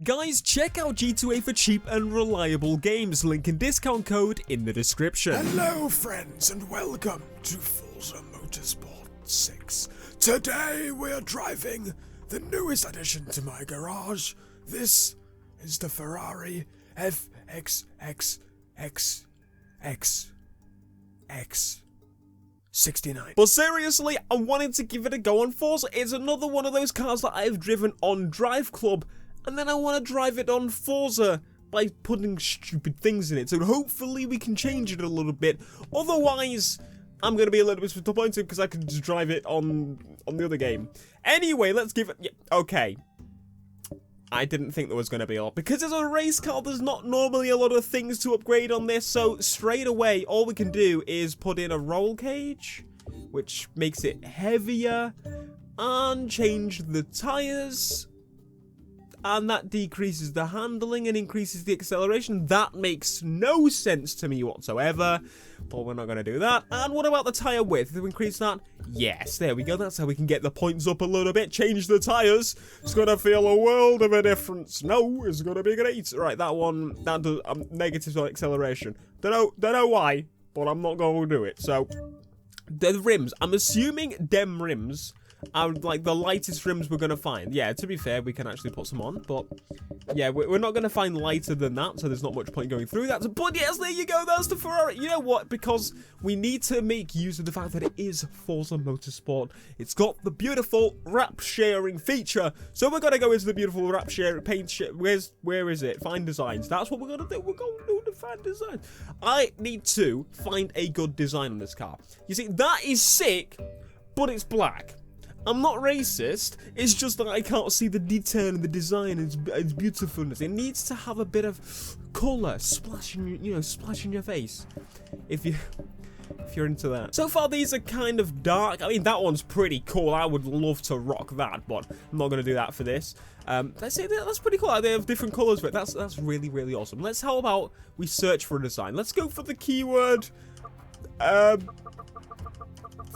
Guys, check out G2A for cheap and reliable games. Link and discount code in the description. Hello friends and welcome to Forza Motorsport 6. Today we're driving the newest addition to my garage. This is the Ferrari FXX 69. But seriously, I wanted to give it a go on Forza. It's another one of those cars that I've driven on Drive Club, and then I want to drive it on Forza by putting stupid things in it. So hopefully we can change it a little bit. Otherwise, I'm going to be a little bit disappointed because I could just drive it on the other game. Anyway, let's give it... Yeah, okay. I didn't think there was going to be a lot. Because it's a race car, there's not normally a lot of things to upgrade on this. So straight away, all we can do is put in a roll cage, which makes it heavier, and change the tires. And that decreases the handling and increases the acceleration. That makes no sense to me whatsoever, but we're not going to do that. And what about the tire width? If we increase that? Yes, there we go. That's how we can get the points up a little bit. Change the tires. It's going to feel a world of a difference. No, it's going to be great. Right, that one, that does negatives on acceleration. Don't know why, but I'm not going to do it. So, the rims. I'm assuming dem rims are like the lightest rims we're going to find. Yeah, to be fair, we can actually put some on, but yeah, we're not going to find lighter than that, so there's not much point going through that. But yes, there you go, that's the Ferrari. You know what, because we need to make use of the fact that it is Forza Motorsport. It's got the beautiful wrap sharing feature, so we're going to go into the beautiful wrap sharing where is it? Find designs. That's what we're going to do. We're going to do the find designs. I need to find a good design on this car. You see, that is sick, but it's black. I'm not racist, it's just that I can't see the detail and the design and its beautifulness. It needs to have a bit of colour splashing, splashing your face. If you're into that. So far, these are kind of dark. I mean, that one's pretty cool. I would love to rock that, but I'm not going to do that for this. Let's say that's pretty cool. They have different colours, but that's really, really awesome. How about we search for a design? Let's go for the keyword,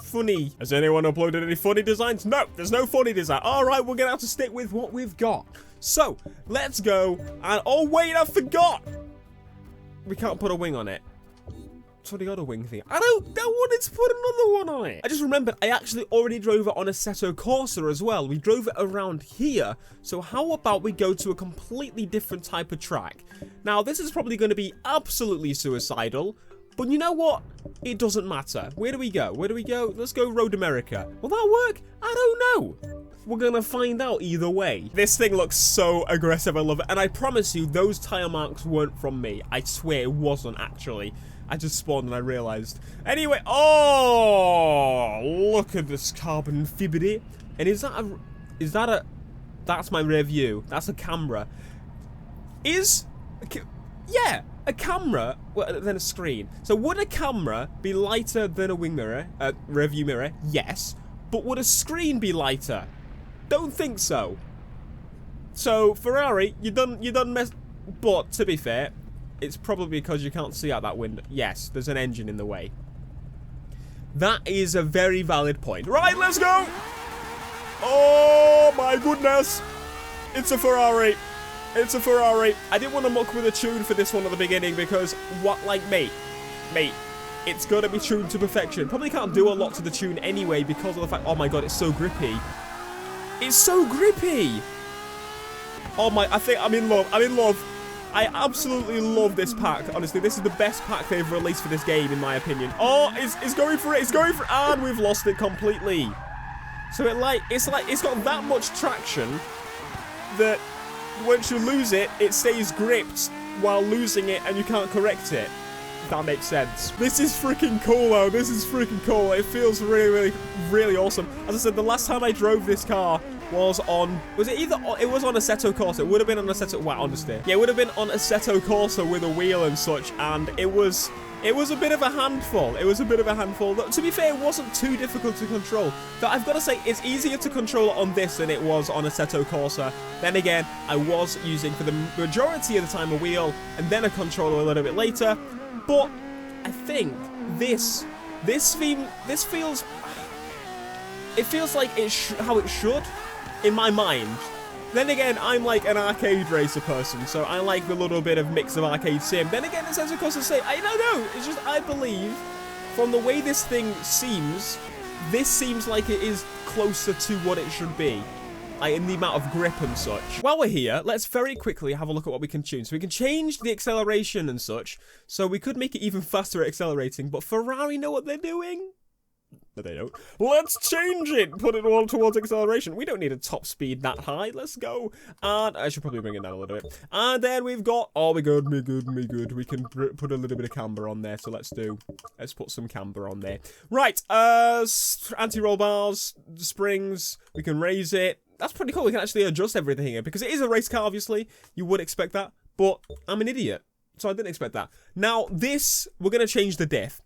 funny. Has anyone uploaded any funny designs? No, there's no funny design. All right, we're gonna have to stick with what we've got. So let's go. And oh wait, I forgot. We can't put a wing on it. It's already got a wing thing. I wanted to put another one on it. I just remembered I actually already drove it on Assetto Corsa as well. We drove it around here. So how about we go to a completely different type of track? Now this is probably going to be absolutely suicidal. But you know what? It doesn't matter. Where do we go? Where do we go? Let's go Road America. Will that work? I don't know. We're going to find out either way. This thing looks so aggressive. I love it. And I promise you, those tire marks weren't from me. I swear it wasn't, actually. I just spawned and I realized. Anyway, oh, look at this carbon fibre. And is that a, that's my rear view. That's a camera. Yeah. A camera, than a screen. So would a camera be lighter than a wing mirror, rear view mirror? Yes. But would a screen be lighter? Don't think so. So Ferrari, you done mess. But to be fair, it's probably because you can't see out that window. Yes, there's an engine in the way. That is a very valid point. Right, let's go. Oh my goodness, it's a Ferrari. It's a Ferrari. I didn't want to muck with a tune for this one at the beginning because mate, it's got to be tuned to perfection. Probably can't do a lot to the tune anyway because of the fact, oh my god, it's so grippy. It's so grippy. Oh my, I think I'm in love. I'm in love. I absolutely love this pack. Honestly, this is the best pack they've released for this game, in my opinion. Oh, it's going for it. It's going for it. And we've lost it completely. So it's got that much traction that once you lose it, it stays gripped while losing it and you can't correct it. If that makes sense. This is freaking cool though. This is freaking cool. It feels really, really, really awesome. As I said, the last time I drove this car was on... it was on Assetto Corsa. It would have been on Assetto... Wow, honestly. Yeah, it would have been on Assetto Corsa with a wheel and such, and it was a bit of a handful. It was a bit of a handful. To be fair, it wasn't too difficult to control. But I've got to say, it's easier to control on this than it was on Assetto Corsa. Then again, I was using for the majority of the time a wheel and then a controller a little bit later. But I think this feels... It feels like how it should, in my mind. Then again, I'm like an arcade racer person, so I like the little bit of mix of arcade sim. Then again, it says across the say, I don't know, it's just, I believe, from the way this thing seems, this seems like it is closer to what it should be. Like in the amount of grip and such. While we're here, let's very quickly have a look at what we can tune. So we can change the acceleration and such. So we could make it even faster at accelerating, but Ferrari know what they're doing? No, they don't. Let's change it. Put it all towards acceleration. We don't need a top speed that high. Let's go. And I should probably bring it down a little bit. And then we've got, oh, we're good. We can put a little bit of camber on there. So let's put some camber on there. Right. Anti-roll bars, springs. We can raise it. That's pretty cool. We can actually adjust everything here because it is a race car, obviously. You would expect that, but I'm an idiot, so I didn't expect that. Now, this, we're going to change the diff.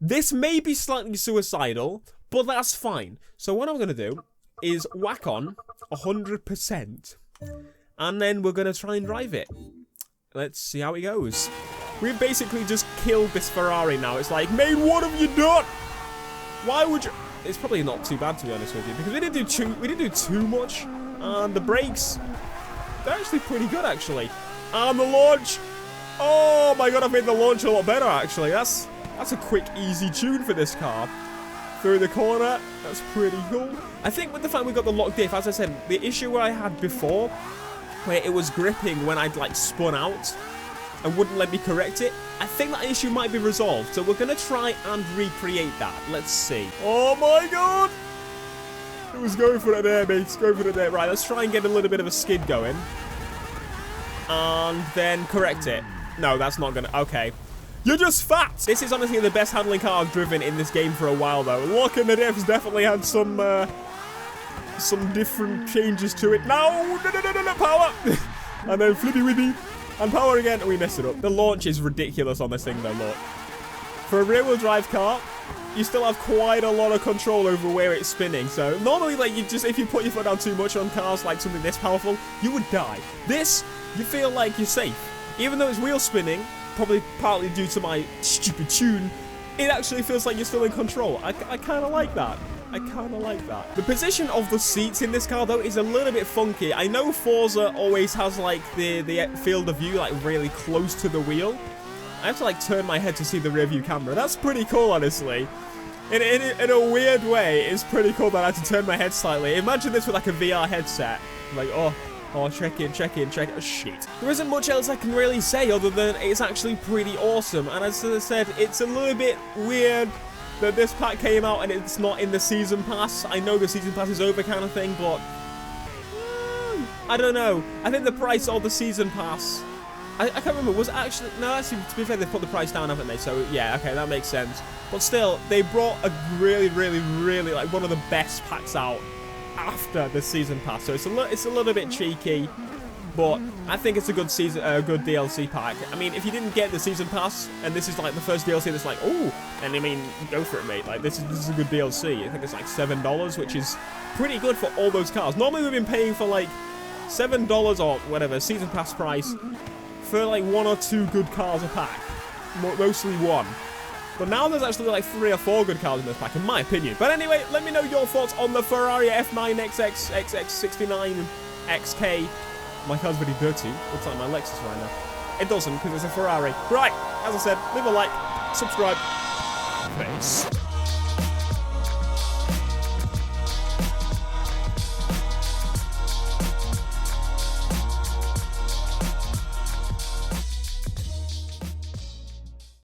This may be slightly suicidal, but that's fine. So what I'm going to do is whack on 100%, and then we're going to try and drive it. Let's see how it goes. We've basically just killed this Ferrari now. It's like, mate, what have you done? Why would you... It's probably not too bad, to be honest with you, because we didn't do too much, and the brakes, they're actually pretty good, actually. And the launch, oh my god, I've made the launch a lot better, actually. That's a quick, easy tune for this car. Through the corner, that's pretty cool. I think with the fact we got the lock diff, as I said, the issue I had before, where it was gripping when I'd like spun out and wouldn't let me correct it, I think that issue might be resolved. So we're going to try and recreate that. Let's see. Oh my god! It was going for it there, mate. Go for it there. Right, let's try and get a little bit of a skid going. And then correct it. No, that's not going to... Okay. You're just fat! This is honestly the best handling car I've driven in this game for a while, though. Locking the diffs definitely had some different changes to it. No, power! And then flippy whippy. And power again, and we messed it up. The launch is ridiculous on this thing, though, look. For a rear-wheel drive car, you still have quite a lot of control over where it's spinning. So, normally, like, if you put your foot down too much on cars, like something this powerful, you would die. This, you feel like you're safe. Even though it's wheel spinning, probably partly due to my stupid tune, it actually feels like you're still in control. I kind of like that. I kind of like that. The position of the seats in this car, though, is a little bit funky. I know Forza always has, like, the field of view, like, really close to the wheel. I have to, like, turn my head to see the rear view camera. That's pretty cool, honestly. In a weird way, it's pretty cool that I had to turn my head slightly. Imagine this with, like, a VR headset. Like, oh, check in. Oh, shit. There isn't much else I can really say other than it's actually pretty awesome. And as I said, it's a little bit weird that this pack came out and it's not in the season pass. I know the season pass is over kind of thing, but I don't know. I think the price of the season pass, I can't remember, was it actually, no, actually, to be fair, they put the price down, haven't they? So yeah, okay, that makes sense. But still, they brought a really, like, one of the best packs out after the season pass. So it's a little bit cheeky, but I think it's a good DLC pack. I mean, if you didn't get the season pass and this is like the first DLC that's like, oh, then I mean, go for it, mate. Like this is a good DLC. I think it's like $7, which is pretty good for all those cars. Normally we've been paying for like $7 or whatever season pass price for like 1 or 2 good cars a pack, mostly 1. But now there's actually like 3 or 4 good cars in this pack, in my opinion. But anyway, let me know your thoughts on the Ferrari F9XX XX69 XK. My car's very dirty. Looks like my Lexus right now. It doesn't, because it's a Ferrari. Right, as I said, leave a like, subscribe. Peace.